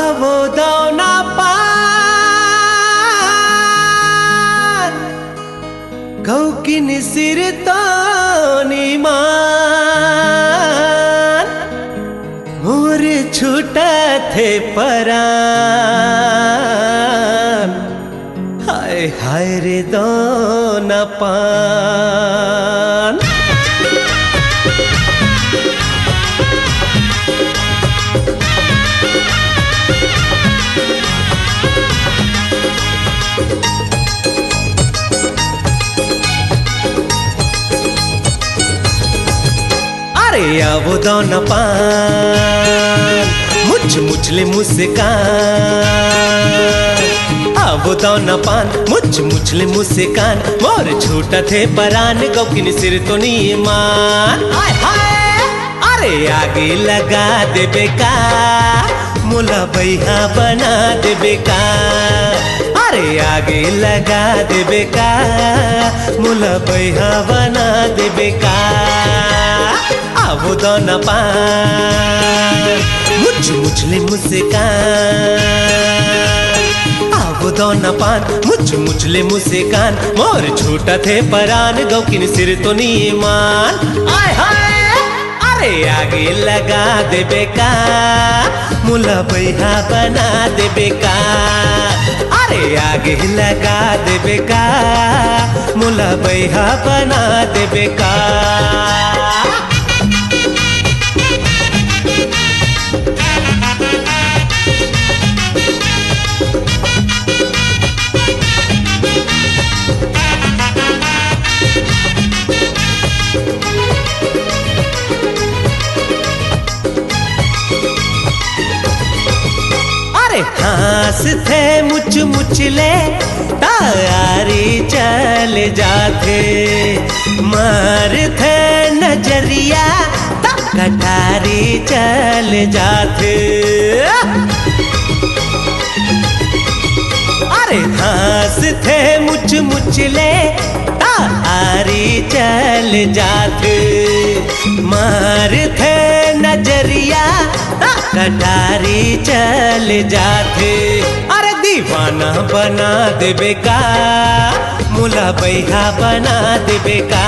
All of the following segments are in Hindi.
आवो दाना पान कौकिन सिर तो निमान मोर छूटा थे परान हाय हाय रे दाना पान। अरे आवो दाना पान मुझ मुझले मुस्कान, आवो दाना पान मुझ मुझले मुस्कान मोर छूटा थे परान गौकिन सिर तो नीमान। हाय हाय अरे आगे लगा दे बेका मुला भैया बना दे बेका, अरे आगे लगा दे बेका मुला भैया बना दे बेका। आवो दाना पान मुझ मुझले मुस्कान, आवो दाना पान मुझ मुझले मुस्कान मोर छूटा थे परान गौकिन सिर तो नीमान। आय हाय अरे आगे लगा दे बेका मुला भैया बना दे बेका, अरे आगे लगा दे बेका मुला भैया बना दे बेका। हास थे मुच मुचले तारी चल जाते मार थे नजरिया कटारी चल जाते। अरे हास थे मुच मुचले तारी चल जाते मार थे नजरिया कटारी चल जाते। अरे दीवाना बना दे बेका मुला भैया बना दे बेका,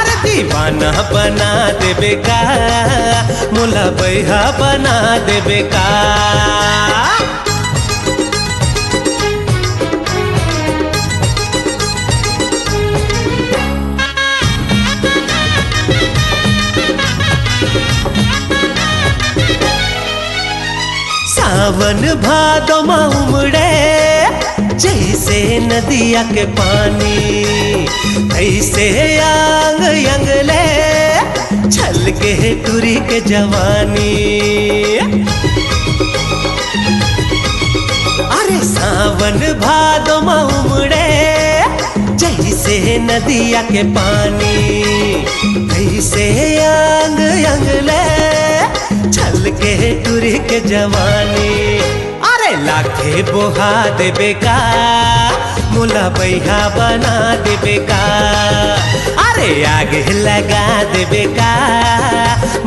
अरे दीवाना बना दे बेका मुला भैया बना दे बेका। सावन भादो में उमड़े जैसे नदिया के पानी, ऐसे आंग अंगले छल के टूरी के जवानी। अरे सावन भादो में उमड़े जैसे नदिया के पानी, ऐसे आंग अंगले छल के टूरी के जवानी। अरे लाखे बोहा दे बेका मुला भैया बना दे बेका, अरे आगे लगा दे बेका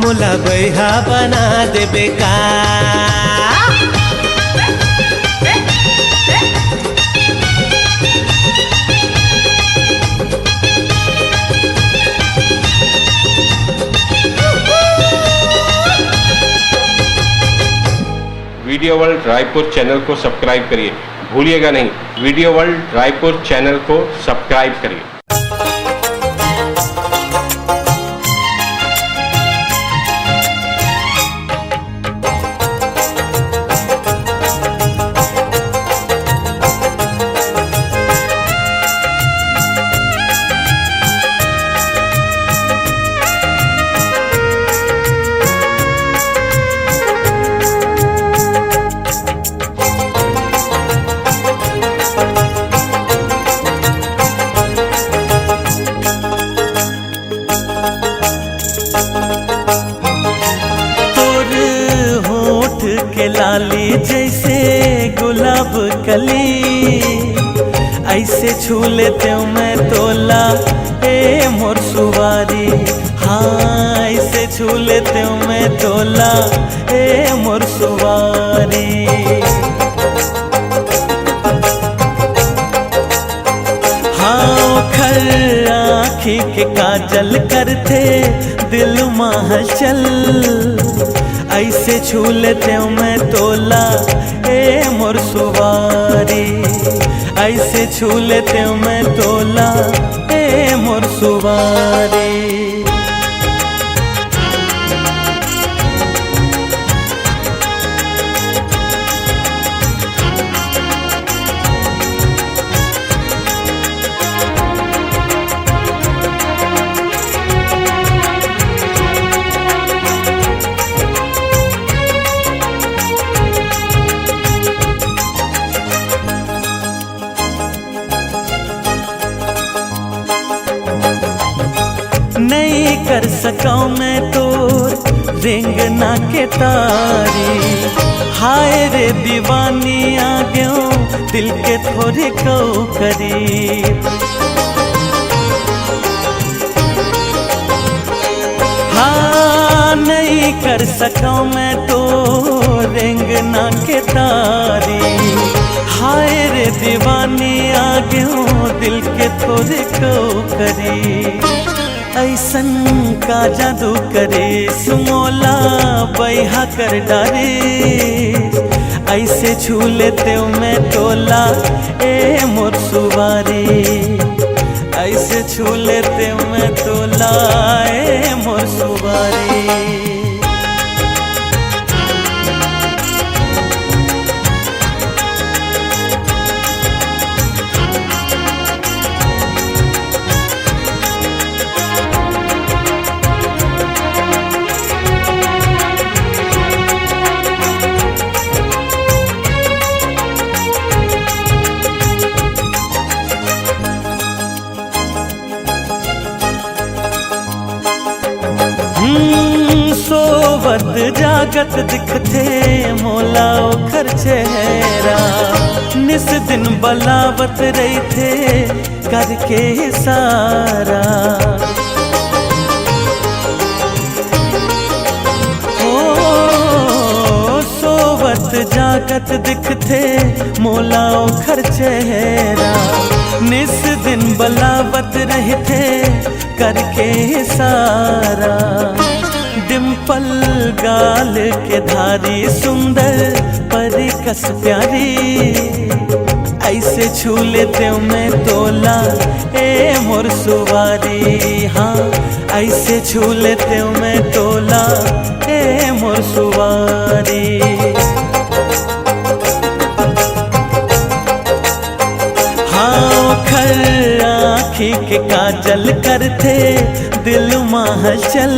मुला भैया बना दे बेका। वीडियो वर्ल्ड रायपुर चैनल को सब्सक्राइब करिए, भूलिएगा नहीं वीडियो वर्ल्ड रायपुर चैनल को सब्सक्राइब करिए। लाली जैसे गुलाब कली, ऐसे छू लेते हूँ मैं तोला ए मोर सुवारी। हाँ ऐसे छू लेते मैं तोला ए मोर सुवारी। हाँ खर आँखी के काजल करते दिल महचल, ऐसे छू लेते मैं तोला ए मोर सुवारी। ऐसे छू लेते मैं तोला ए मोर सुवारी। नहीं कर सका मैं तो रेंगना के तारी। हाय रे दीवानी आ गयो दिल के थोड़े को करीब। हाँ नहीं कर सका मैं तो रेंगना के तारी। हाय रे दीवानी आ गयो दिल के थोड़े को करीब। ऐसन का जादू करे सुमोला बैहा कर डारे। ऐसे छू लेते मैं तोला ए मोर सुवारी। ऐसे छू लेते मैं तोला ए मोर सुवारी। सोवत जागत दिखते मोला ओखर चेहरा। निस दिन बलावत रही थे करके सारा। ओ सोवत जागत दिखते मोला ओखर चेहरा। निस दिन बलावत रहे थे करके सारा। डिम्पल गाल के धारी सुंदर परी कस प्यारी। ऐसे छू लेते मैं तोला ए मोर सुवारी। हाँ ऐसे छू लेते मैं तोला ए मोर सुवारी। हाँ खर आँखी के काजल करते दिल महचल।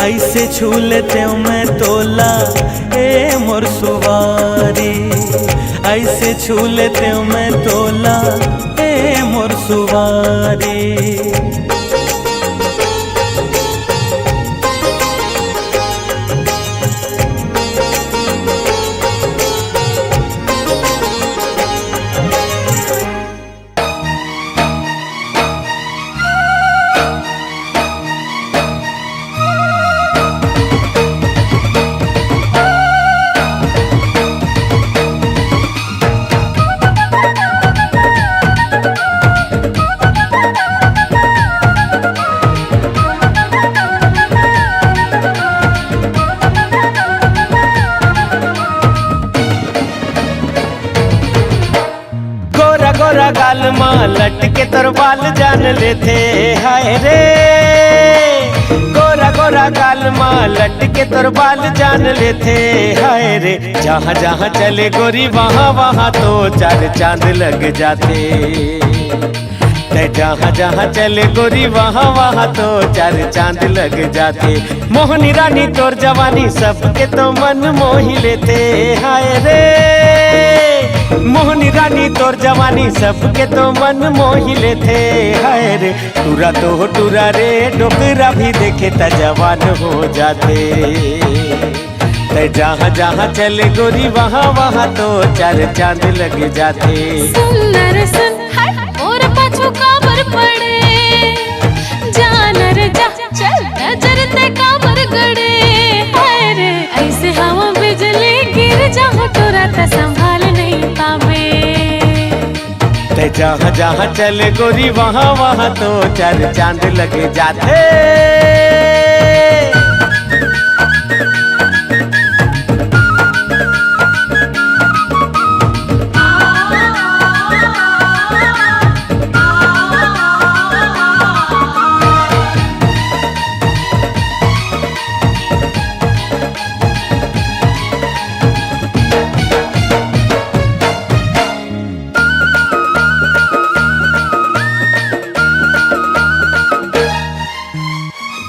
ऐसे छू लेते मैं तोला ए मोर सुवारी। ऐसे छू लेते मैं तोला ए मोर सुवारी। गोरा गाल माँ लटके तोर बाल जान लेते हाय रे। गोरा गोरा गाल माँ लटके तोर बाल जान लेते हाय रे। जहाँ जहाँ चले गोरी वहाँ वहाँ तो चार चांद लग जाते। जहाँ जहाँ चले गोरी वहाँ वहाँ तो चार चांद लग जाते। मोहनी रानी तोर जवानी सबके तो मन मोही लेते हाय रे। मोहनी रानी तोर जवानी सबके तो मन मोही लेते हाय रे। टूरा तो टूरा रे डोकरा भी देखे त जवान हो जाते। जहाँ जहाँ चले गोरी वहाँ वहाँ तो चार चांद लग जाते। सुंदर सुन और पाछू काबर पड़े जानर जा चल नजर ते ते जहाँ जहाँ चले गोरी वहाँ वहाँ तो चार चांद लगे जाते।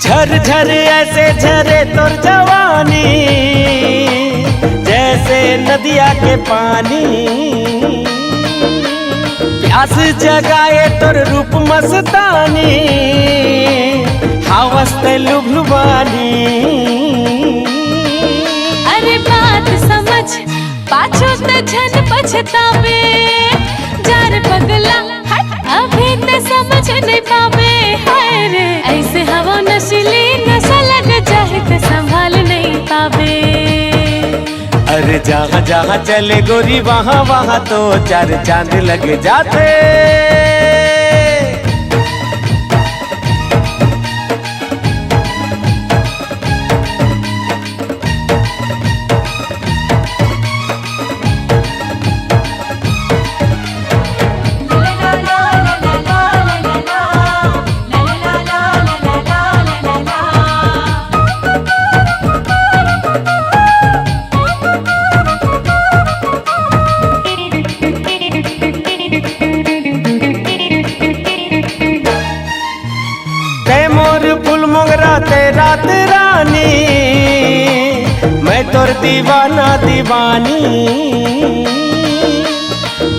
झर झर ऐसे झरे तोर जवानी, जैसे नदिया के पानी। प्यास जगाए तोर रूप मस्तानी, हवस ते लुभलुबानी। अरे बात समझ पाछो ते झन पछतावे, जार पगला अभी ते समझ नहीं पावे। हाय रे ऐसे हवा नशीली नशा लग जाए ते संभाल नहीं पावे। अरे जहाँ जहाँ चले गोरी वहाँ वहाँ तो चार चांद लग जाते। रात रानी मैं तोर दीवाना दीवानी,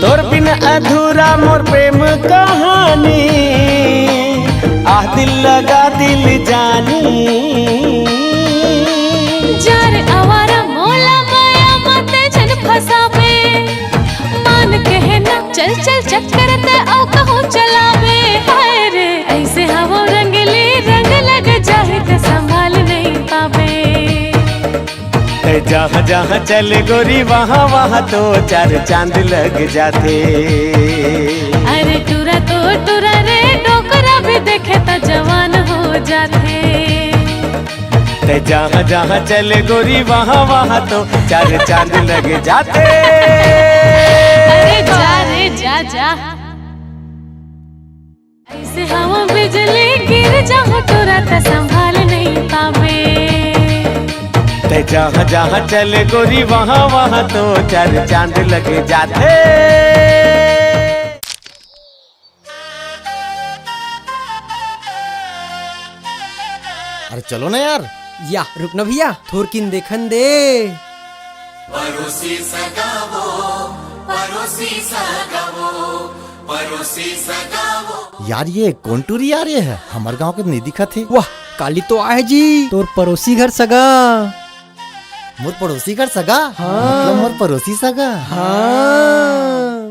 तोर बिन अधूरा मोर प्रेम कहानी। दिल लगा दिल जानी। जार आवारा मोला माया मते जन फसावे, मान कहे ना चल चल चक्कर ते आओ कहो चलावे। हाय रे ऐसे हवा रंगली रंग लग जाए ते संभाल नहीं पावे। जहाँ जहाँ चले गोरी वहाँ वहाँ तो चार चांद लग जाते। अरे टूरा तो टूरा रे डोकरा भी देखे तो जवान हो जाते। जहाँ जहाँ चले गोरी वहाँ वहाँ तो चार चांद लग जाते। अरे जा रे जा जा, ऐसे हवा बिजली गिर जाओ टूरा तो संभाल नहीं पावे। जहाँ जहाँ चले गोरी वहाँ वहाँ तो चार चांद लग जाते। अरे चलो ना यार। या रुक ना भैया, थोरकिन देखन दे। परोसी सगावो, परोसी सगावो, परोसी सगावो। यार ये कौन टूरी आ रही है? हमारे गांव के नहीं दिखा थे। वाह काली तो आए जी, तोर पड़ोसी घर सगा। मोर पड़ोसी घर सगा? हाँ। मतलब मोर पड़ोसी सगा। हाँ।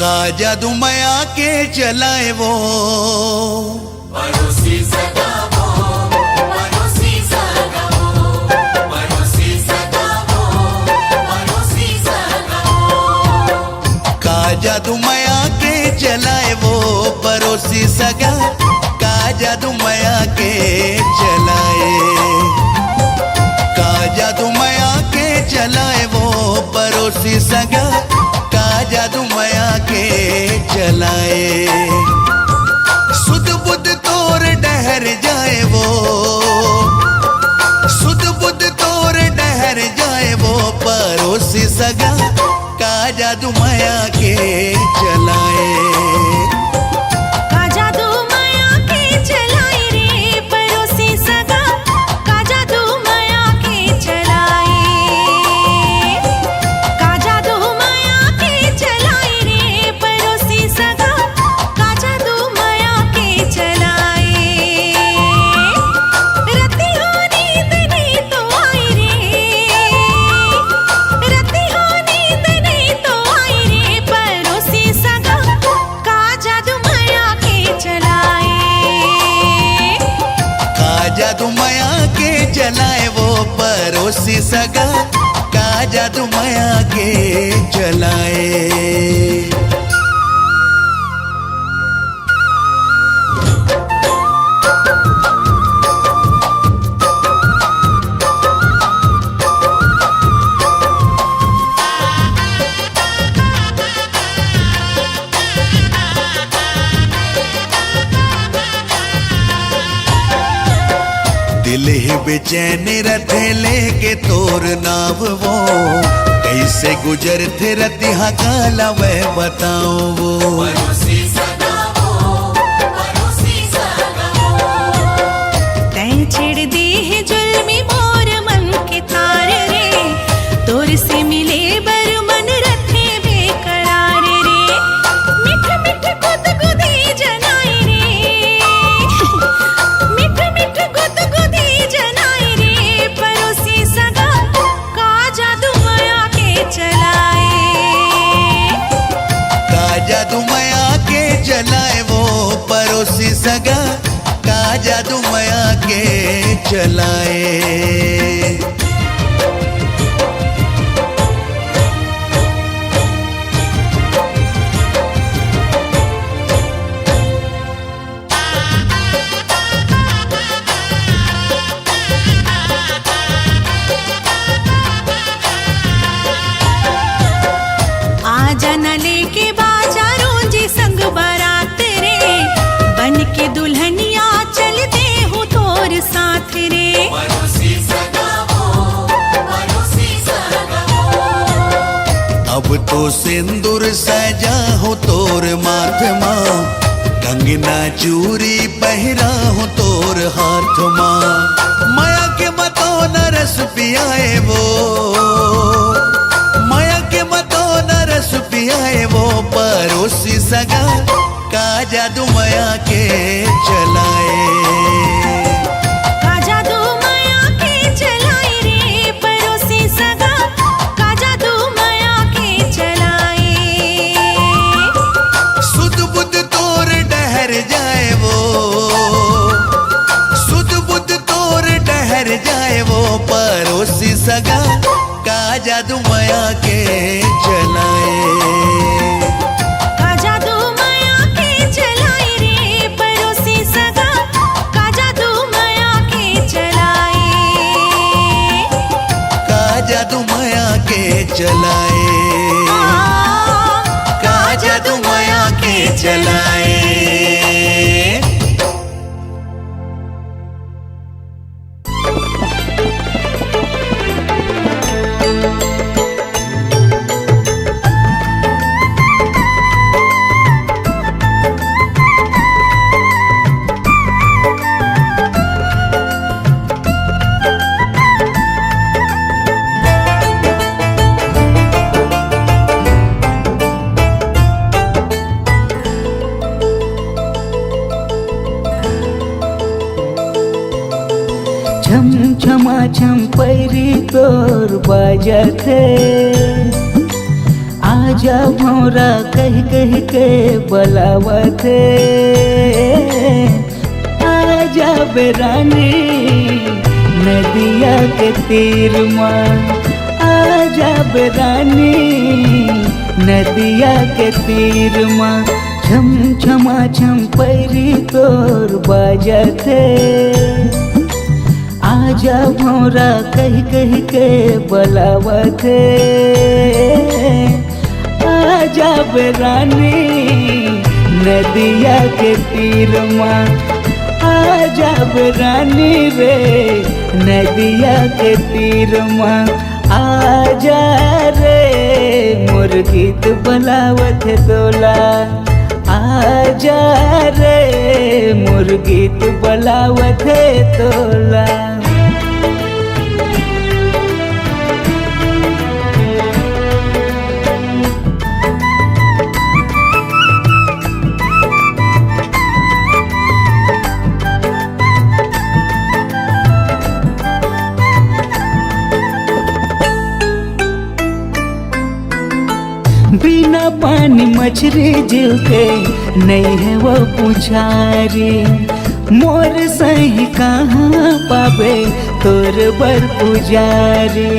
का जादू माया के चलाए वो, परोसी सगावो, परोसी सगावो, परोसी सगावो, परोसी सगावो। का जादू माया के चलाए वो परोसी सगा, का जादू माया के चलाए, का जादू माया के चलाए वो परोसी सगा, जादू माया के चलाए। सुध बुध तोर डहर जाए वो, सुध बुध तोर डहर जाए वो परोसी सगा, का जादू माया के चलाए। का जादू के चलाए। दिल ही बेचैन रथे लेके तोर नाव वो, कैसे गुजर थे रतिहा काला वह बताओ वो। तैं छेड़ दी है जुल्मी मोर मन के तार रे, तोर से मिले बर मन रथे बेकरार रे। मिठ मिठ गुदगुदी जनाई रे, मिठ मिठ गुदगुदी जनाई रे, परोसी सगा का जादू माया के चलाए। का जादू माया के चलाए वो, पड़ोसी सगा का जादू माया के चलाए। आजा न लेके बाजारों जी संग बारात रे, बन के दुल्हनिया चलते हो तोर साथ रे। अब तो सिंदूर सजा हो तोर माथ माँ, कंगना चूरी पहरा हो तोर हाथ माँ। माया के मतो न रस पियाए वो, माया के मतो न रस पियाए वो, पड़ोसी सगा का जादू माया के चलाए। का जादू माया के चलाए रे, पड़ोसी सगा का जादू माया के चलाए। सुध बुध तोर डहर जाए वो, सुध बुध तोर डहर जाए वो, पड़ोसी सगा का जादू माया के चलाए। का जादू माया के चलाए रे, पड़ोसी सगा का जादू माया के चलाए। का जादू माया के चलाए, का जादू माया के चलाए। छम छमा छम पैरी तोर बाजते, आजा भौरा कह कह के बलावते। आजा बेरानी नदिया के तीर माँ, आजा बेरानी नदिया के तीर माँ। छम छमा छम पैरी तोर बाजते, आजा भौरा कह कह के बलावते। आजा बेरानी नदिया के तीर माँ, आजा बेरानी रे नदिया के तीर माँ। आजा रे मोर गीत बलावत तोला, आजा रे मोर गीत बलावत तोला। बिना पानी मछली जीव के नहीं है वो पुछारी। मोर सही कहाँ पावे तोर बर पुजारी।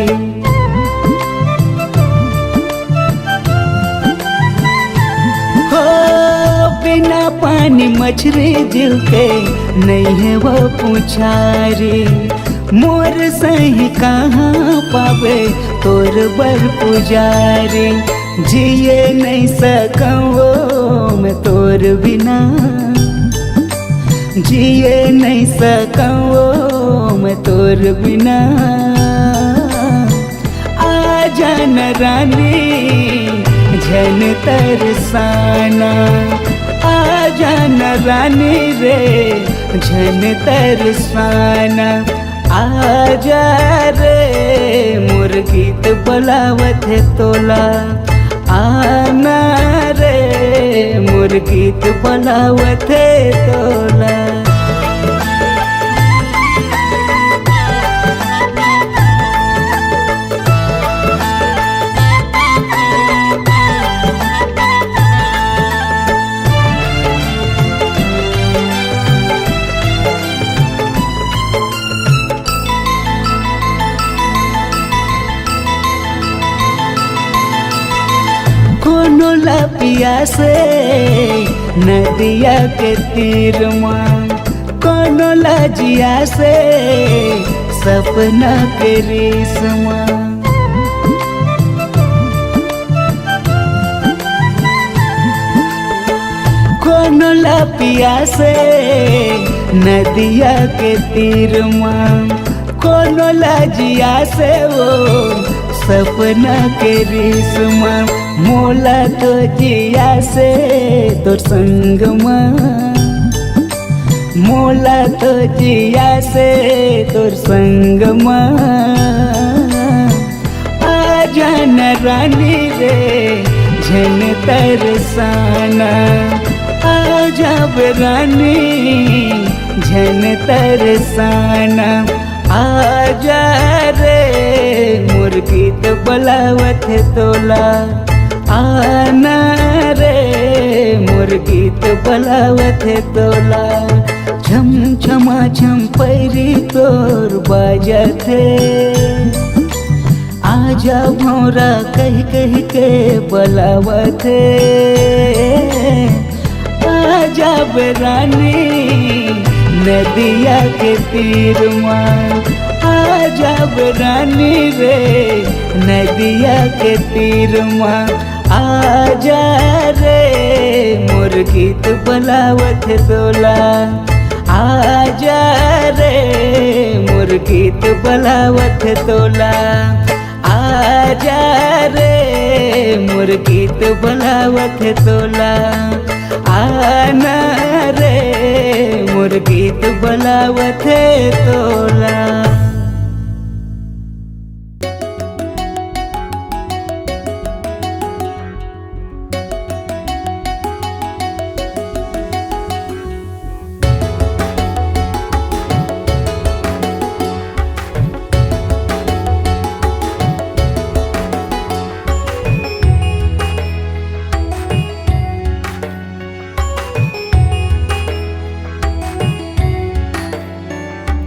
पानी मछरे दिल के नहीं है वो पुछारी मोर सही कहाँ पावे तोर बर पुजारी जिए नहीं सकूँ मैं तोर बिना जिए नहीं सकूँ मैं तोर बिना आ जान रानी झन तरसाना आ जान रानी रे झन तरसाना आजा रे मोर गीत बुलावत है तोला आना रे मोर गीत बुलावत है तोला लपिया से नदिया के तीर माँ कोनो लजिया से सपना के रेशमा कोनो लपिया से नदिया के तीर माँ कोनो लजिया से वो सपना के रेशमा मोला तो जिया से तोर संग मोला तो जिया से तोर संग आ जान रानी रे झन तरसाना आ जाब रानी झन तरसाना आ जा रे मोर गीत बुलावत तोला आना रे मोर गीत बुलावत तोला छम छमा छम पैरी तोर बाजत आजा भौरा कह के बुलावत आजा रानी नदिया के तीर माँ आजा रानी रे नदिया के तीर माँ आजा रे मोर गीत बुलावत तोला आजा रे मोर गीत बुलावत तोला आजा रे मोर गीत बुलावत तोला आना रे मोर गीत बुलावत तोला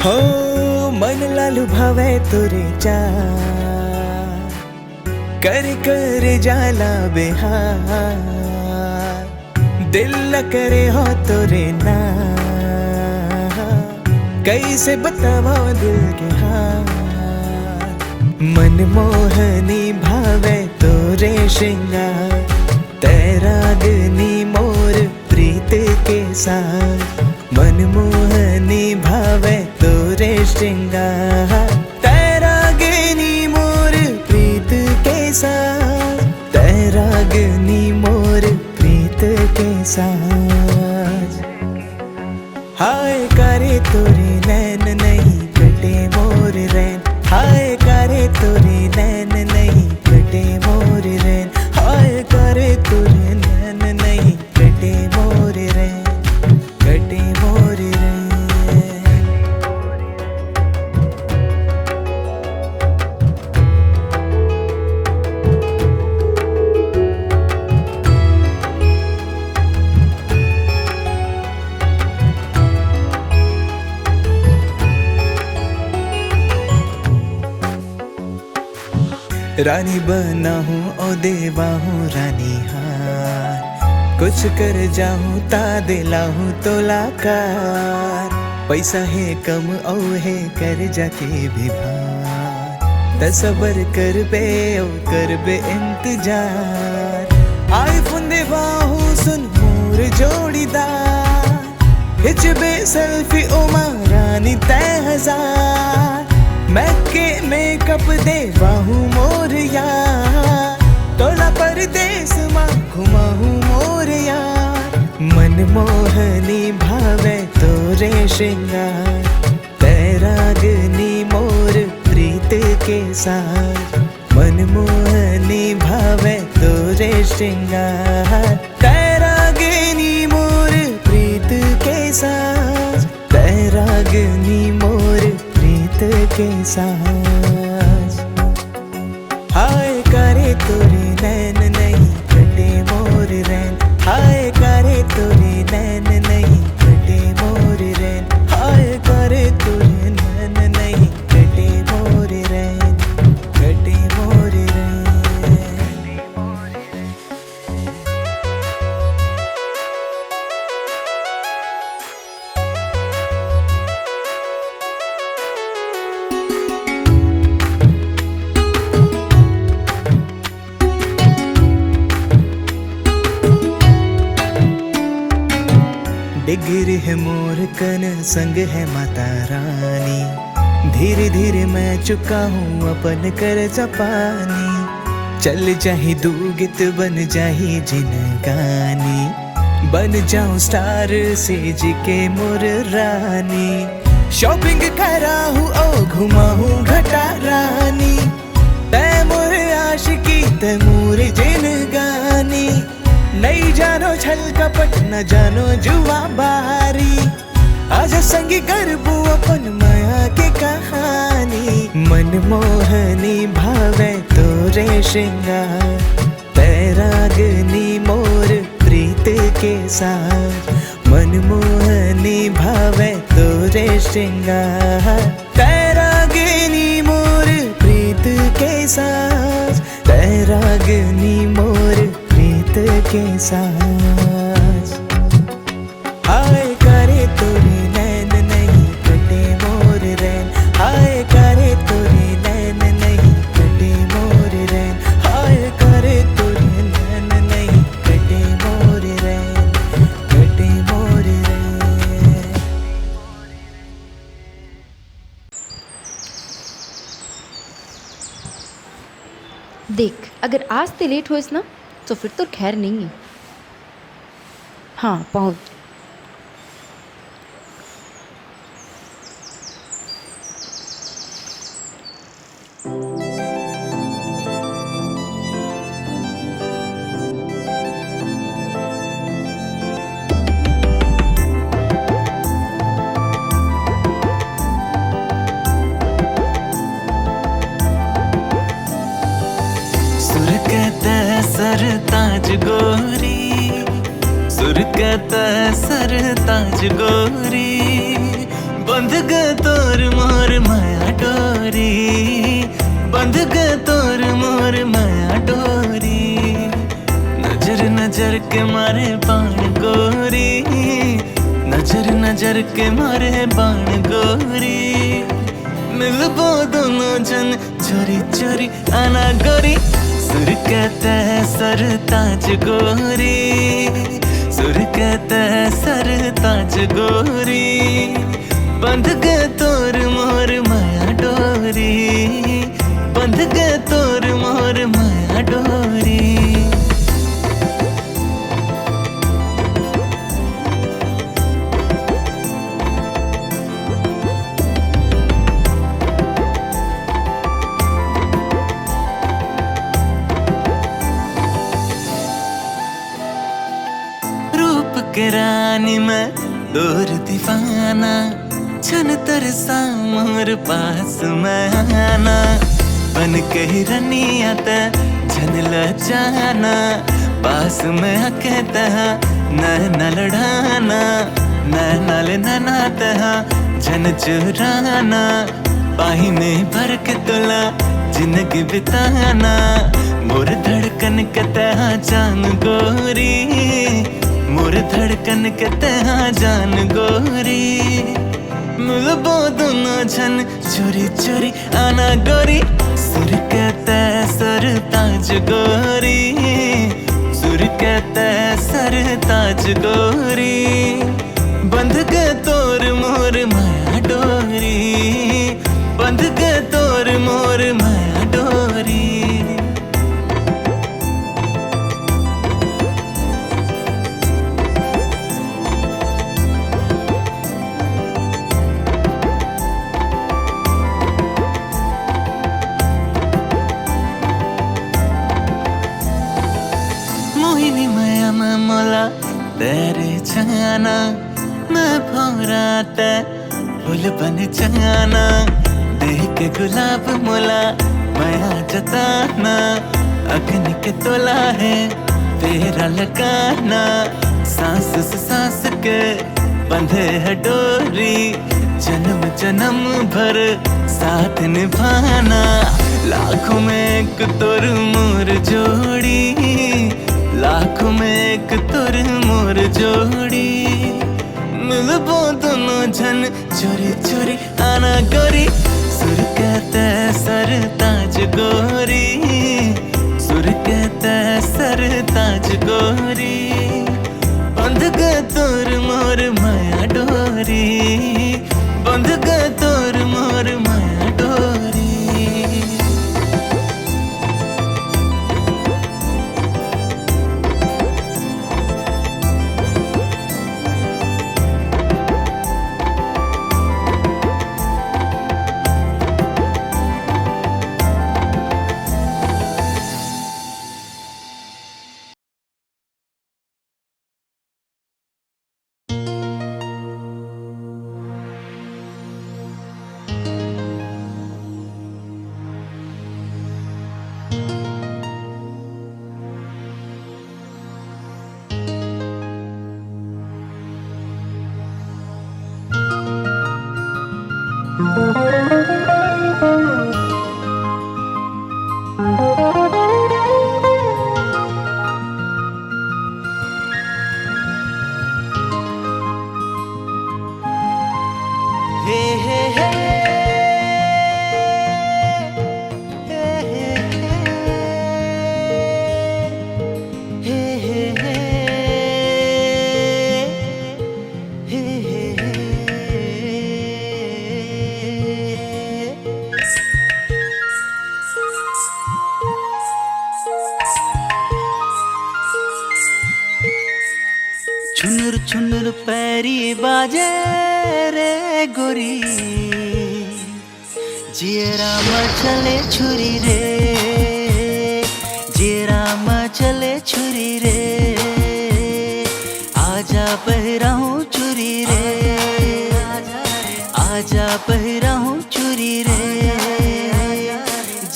हो मन लालू भावे तुरे चा कर कर जाला बेहार दिल न करे हो तुरे ना कैसे बतावा दिल के हाल मन मोहनी भावे तोरे श्रृंगार तेरा अग्नि मोर प्रीत के साथ मन मोहनी भावे तोरे श्रृंगार तेरा अग्नि मोर प्रीत के साथ तेरा अग्नि मोर प्रीत के साथ हाय करे तोरे नैन नहीं कटे मोर रैन हाय करे तोरे नैन नहीं कटे मोर रैन हाय करे तोरे नैन नहीं कटे मोर रैन कटे मोर रैन रानी बना हूँ ओ देवा हूँ रानी हार कुछ कर जाऊं ता दिलाऊं तो लाकार पैसा है कम औ है कर जाके भी भार तसबर कर बे इंतजार आए फुंदे बाहू सुन मोर जोड़ीदार हिच बे सेल्फी ओ महारानी तय हजार मैके मेकअप दे बाहू मोर यार तोला परदेस मां घुमाहू मोर यार मन मोहनी भावे तोरे श्रृंगार तैरागनी मोर प्रीत के साथ मन मोहनी भावे तोरे श्रृंगार तैरागनी मोर प्रीत के साथ तैरागनी मोर प्रीत के साथ हाय करे तोरे नैन नहीं कटे मोर रैन हाय करे तोरे नैन नहीं कटे मोर रैन हाय करे तोरे नैन नहीं कटे मोर रैन कटे मोर रैन डिग्री है मोर कन संग है माता रानी धीरे धीरे मैं चुका हूँ अपन कर जपानी चल जाही दूगित बन जाही जिन गानी बन जाऊं स्टार से जी के मोर रानी शॉपिंग करा हूँ ओ घुमा हूँ घटा रानी तै मोर आशिकी तै मोर जिन गानी नहीं जानो छल कपट न जानो जुआ बारी आजा संगी करबू अपन माया के कहानी मन मोहनी भावे तोरे श्रृंगार तैरागनी मोर प्रीत के साथ मन मोहनी भावे तोरे श्रृंगार तैरागनी मोर प्रीत के साथ तैरागनी मोर के साथ हाय करे तोरे नैन नहीं कटे मोर रैन हाय करे तोरे नैन नहीं कटे मोर रैन हाय करे तोरे नैन नहीं कटे मोर रैन कटे मोर रैन देख अगर आज ते लेट होइस ना तो फिर तो खैर नहीं है। हाँ पहुँच सरताज गोरी सुर कहता सरताज गोरी बंध ग तोर मोर माया डोरी बंध ग तोर मोर माया डोरी नजर नजर के मारे बाण गोरी नजर नजर के मारे बाण गोरी मिलबो दोनों जन चोरी चोरी आना गोरी सुर कहता है सरताज गोरी सुर कहता है सरताज गोरी बंध ग तोर मोर माया डोरी बंध ग तोर मोर माया डोरी के रानी मैं दूर दीवाना छन तरसा मोर पास मैं आना बन के हिरनिया ते झन लजाना पास में आके तहा न लड़ाना न लेना तहा झन चुराना पाही में भर के तुला जिंदगी बिताना मोर धड़कन के तहा जान गोरी, मोर धड़कन के तहा जान गोरी। मिलबो दोनों जन चोरी चोरी आना गोरी, सुर कहता सर ताज गोरी, सुर कहता सर ताज गोरी। बंध के तोर मोर माया डोरी, बंध के तोर मोर माया डोरी। मोहिनी माया में मोला तेरे जाना, मैं भौराता फूल बन जाना। देख के गुलाब मोला माया जताना, अग्नि के तोला है तेरा लगाना। सांस से सांस के बंधे है डोरी, जन्म जन्म भर साथ निभाना। लाखों में एक तोर मोर जोड़ी, लाखों में एक तोर मोर जोड़ी। मिलबो दोनों जन चोरी चोरी आना गोरी, सुर कहता सर ताज गोरी, सुर कहता सर ताज गोरी। बंध गए तोर मोर माया डोरी, बंध गए तोर मोर माया डोरी। छुनुर छुनुर पैरी बाजे रे गोरी, जियरा मचले छुरी रे, जियरा मचले छुरी रे। आजा पहराऊं चुरी रे, आजा पहराऊं चुरी रे।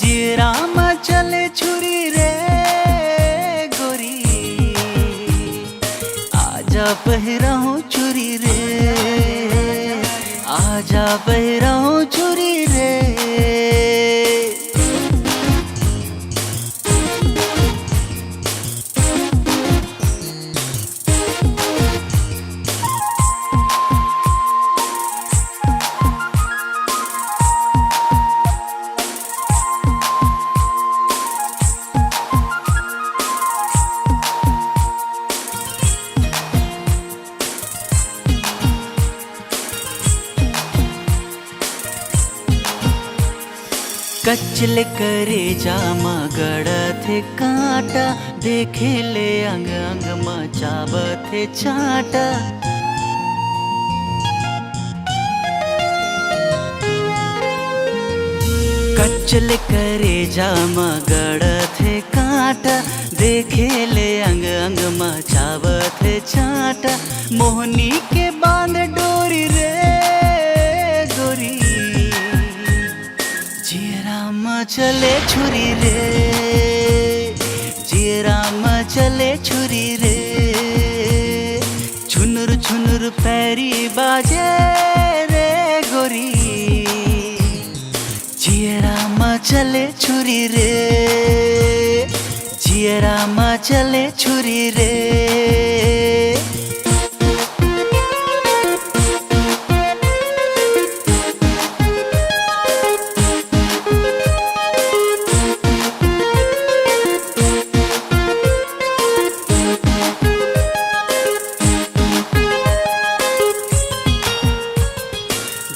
जियरा मचले छुरी रे गोरी, आजा पहराऊं चुरी रे, आजा पहराऊं चुरी रे। कचले करे जामा गड़ा थे कांटा, देखे ले अंग अंग मचाब थे चाटा। कचले करे जामा गड़ा थे कांटा, देखे ले अंग अंग मचाब थे चाटा। मोहनी के बांध डोरी रे गोरी, चले छुरी रे, जियरा चले छुरी रे। छुनुर छुनुर पैरी बाजे रे गोरी, जियरा चले छुरी रे। जियरा मा चले छुरी रे।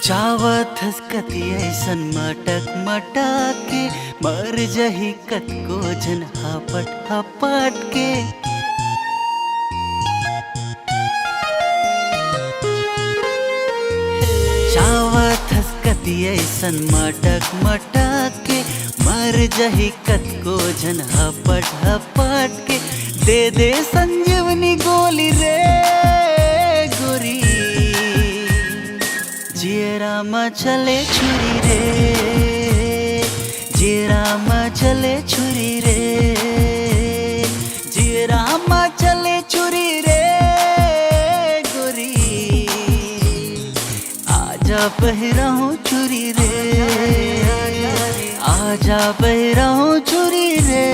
जावत हसकती ऐसन मटक मटक के मर जही कत को जन हपट हपट के। जावत हसकती ऐसन मटक मटक के मर जही कत को जन हपट हपट के। दे दे संजीवनी गोली रे गोरी, जियरा मा चले छुरी रे। जियरा मा चले छुरी रे। जियरा मा चले छुरी रे गोरी, आजा बहरा हूँ छुरी रे। आजा बहरा हूँ छुरी रे।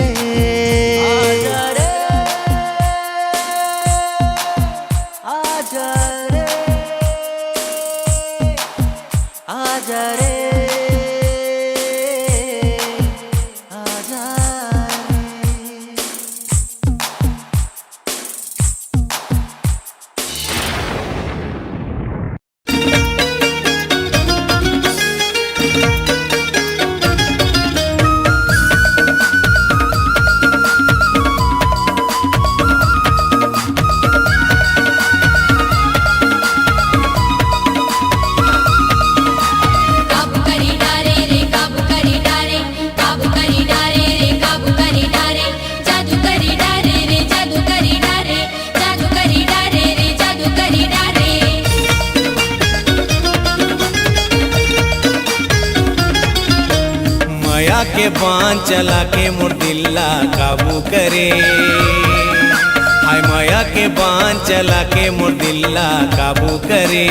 आजा रे आजा रे आजा रे आजा रे। काबू करी डारे रे काबू करी डारे, काबू करी डारे रे काबू करी डारे। जादू करी डारे रे जादू करी डारे, जादू करी डारे रे जादू करी डारे। माया के बांध चला के मुर्दिल्ला काबू करे। हाय माया के बांध चला के मुर्दिल्ला काबू करे।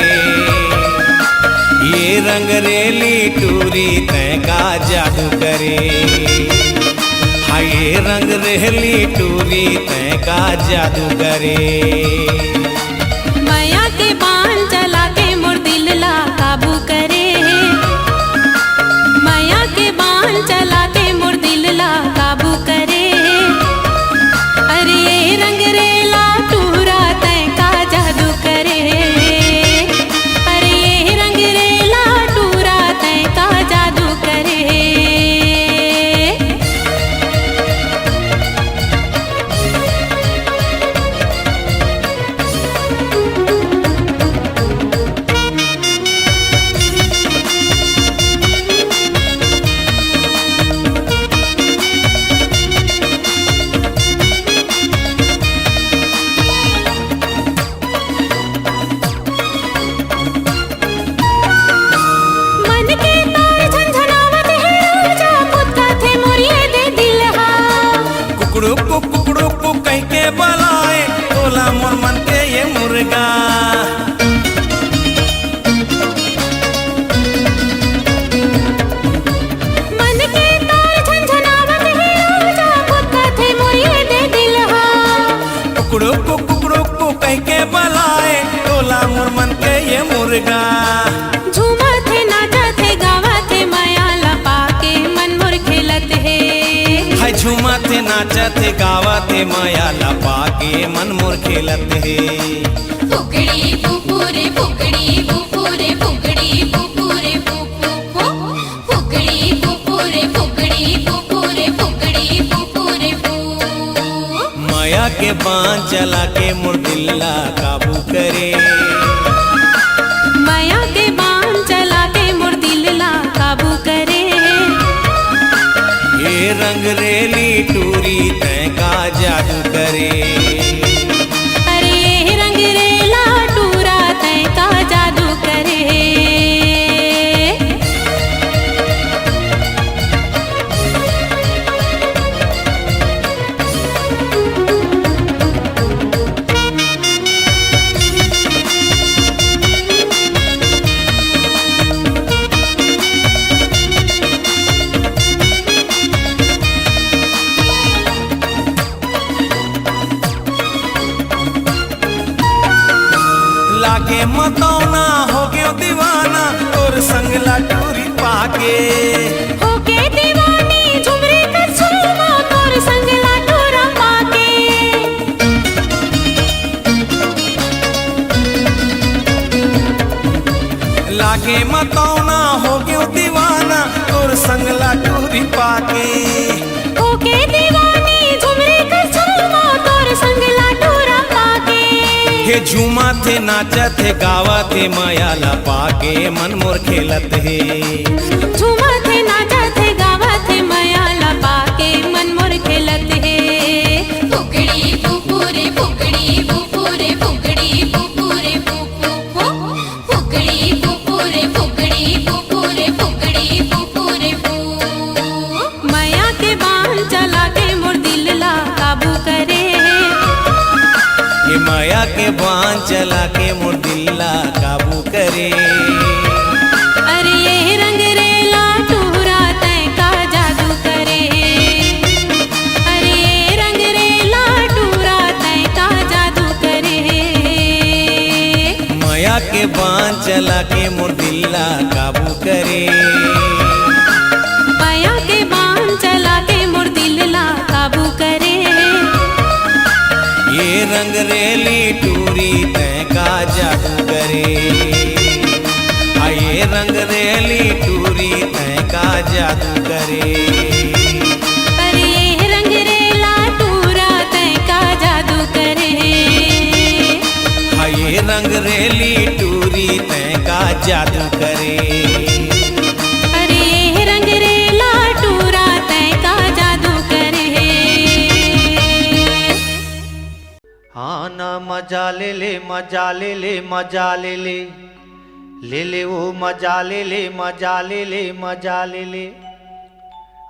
ये रंग रेली टूरी तय का जादू करे। हाय ये रंग रेली टूरी तय का जादू करे। माया के बाण चला के मुर्दिल्ला काबू करे। माया के बाण चला के मुर्दिल्ला काबू करे। अरे ये रंग रेला टूरा तय का जादू करे। अरे ये रंग रेला टूरा तय का जादू करे। मन के तार झंझनावत है राजा, पुत्ता थे मोरिये दे दिल हा। कुकड़ू को कह के बलाए तोला मोर मन के ये मुर्गा। मन के तार झंझनावत है राजा, पुत्ता थे मोरिये दे दिल हा। कुकड़ू को कह के बलाए तोला मोर मन के ये मुर्गा। झूमा थे नाचा थे गावा थे माया लपा के मन मोर खेलत है। हाय झूमा थे नाचा थे गावा थे माया लपा के मन मोर खेलत है। फुकड़ी फुफुरे फुकड़ी फुफुरे फुकड़ी फुफुरे फुफु फुकड़ी फुफुरे फुकड़ी फुफुरे फुकड़ी फुफुरे फु। माया के बांध चला के मुर्दिल्ला काबू करे। माया के बाण चला के मुर्दिल्ला काबू करे। ये रंग रेली टूरी तय का जादू करे। अरे ये रंग रेला टूरा तय का जादू करे। लागे मतौना हो गयो दीवाना तोर संग लाटूरी पाके होके दीवानी झुमरी का झूमा तोर संग लाटूरा पाके लागे मतौना हो गयो दीवाना तोर संग लाटूरी पाके होके दीवानी झुमरी का झूमा तोर संग लाटूरा पाके हे झूमा थे नाचत थे गावत थे मायाला पाके मन मोर खेलत हे झूमा थे नाचा थे गावा थे मयाला पाके मन मोर खेलत है फुकड़ी फुफुरे फुकड़ी फुफुरे फुकड़ी फुफुरे फुफु फुकड़ी फुफुरे फुकड़ी फुफुरे फुकड़ी फुफुरे फु माया के बाण चला के मोर दिल ला काबू करे हे माया के बाण चला के मोर दिल ला काबू करे अरे ये रंग रेला टूरा तय का जादू करे अरे ये रंग रेला टूरा तय का जादू करे माया के बाण चला के मोर दिल ला काबू करे माया के बाण चला के मोर दिल ला काबू करे ये रंग रेली टूरी तय का जादू करे ये रंग रेली टूरी तय का जादू करे अरे ये रंग रेला टूरा तय का जादू करे ये रंग रेली टूरी तय का जादू करे अरे ये रंग रेला टूरा तय का जादू करे हाँ ना मजा ले ले मजा ले ले मजा ले ले वो मजा ले मजा ले मजा ले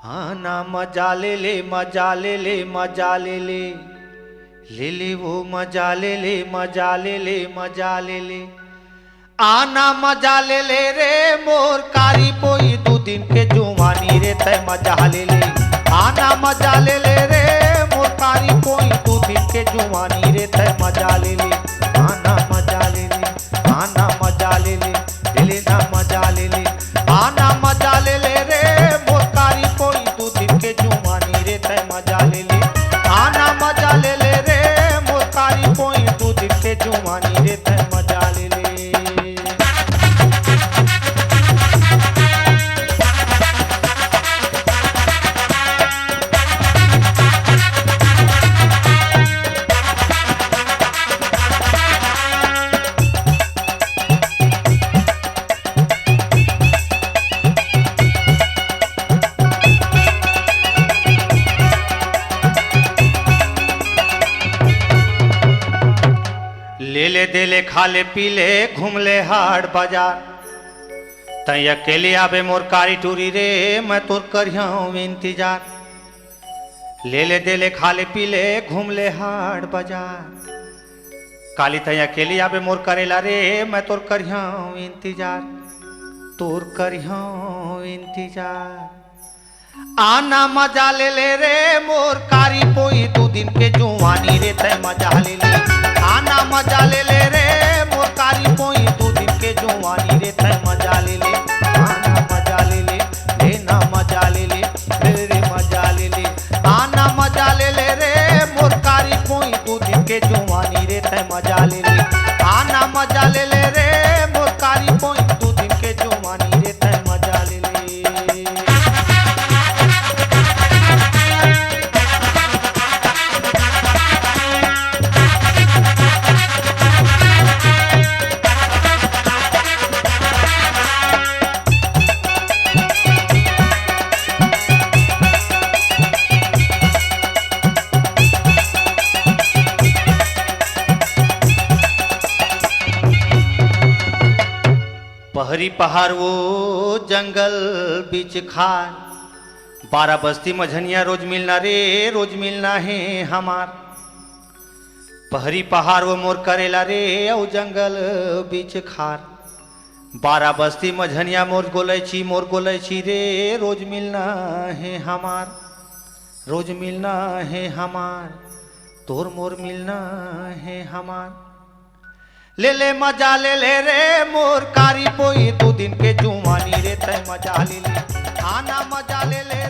हाँ ना मजा ले मजा ले मजा ले वो मजा ले मजा ले मजा ले आना मजा ले रे मोर कारी पोई दू दिन के जुवानी रे तय मजा ले आना मजा ले रे मोर कारी पोई दू दिन के जुवानी रे तय मजा ले आना मजा ले आना मजा ले ना मजा ले आना मजा ले रे मोर कारी पोई दू दिन के जुवानी रे तय मजा ले आना मजा ले रे मोर कारी पोई दू दिन के जुवानी रे तय मजा ले ले दे ले खा ले पी ले घूम ले हाट बाजार तई अकेले आवे मोर कारी टूरी रे मैं तोर करिया इंतजार ले दे ले खा ले पी ले घूम ले हाट बाजार काली तई अकेले आवे मोर करेला रे मैं तोर करिया इंतजार तोर करिया इंतजार आना मजा ले रे मोर कारी पोई दू दिन के जुवानी रे तय मजा ले आना मजा ले रे मोर कारी पोई दू दिन के जुवानी रे तय मजा ले आना मजा ले ना मजा ले रे मजा ले आना मजा ले रे मोर कारी पोई दू दिन के जुवानी रे तय मजा ले आना मजा ले रे मोर कारी पोई दू दिन के जुवानी रे तय मजा ले पहरी पहाड़ वो जंगल बीच खान 12 बस्ती मझनिया रोज मिलना रे रोज मिलना है हमार पहरी पहाड़ वो मोर करेला रे औ जंगल बीच खार 12 बस्ती मझनिया मोर गोलै छी रे रोज मिलना है हमार रोज मिलना है हमार तोर मोर मिलना है हमार ले मजा ले रे मोर कारी पोई 2 दिन के जुवानी रे तय मजा ले आना मजा ले रे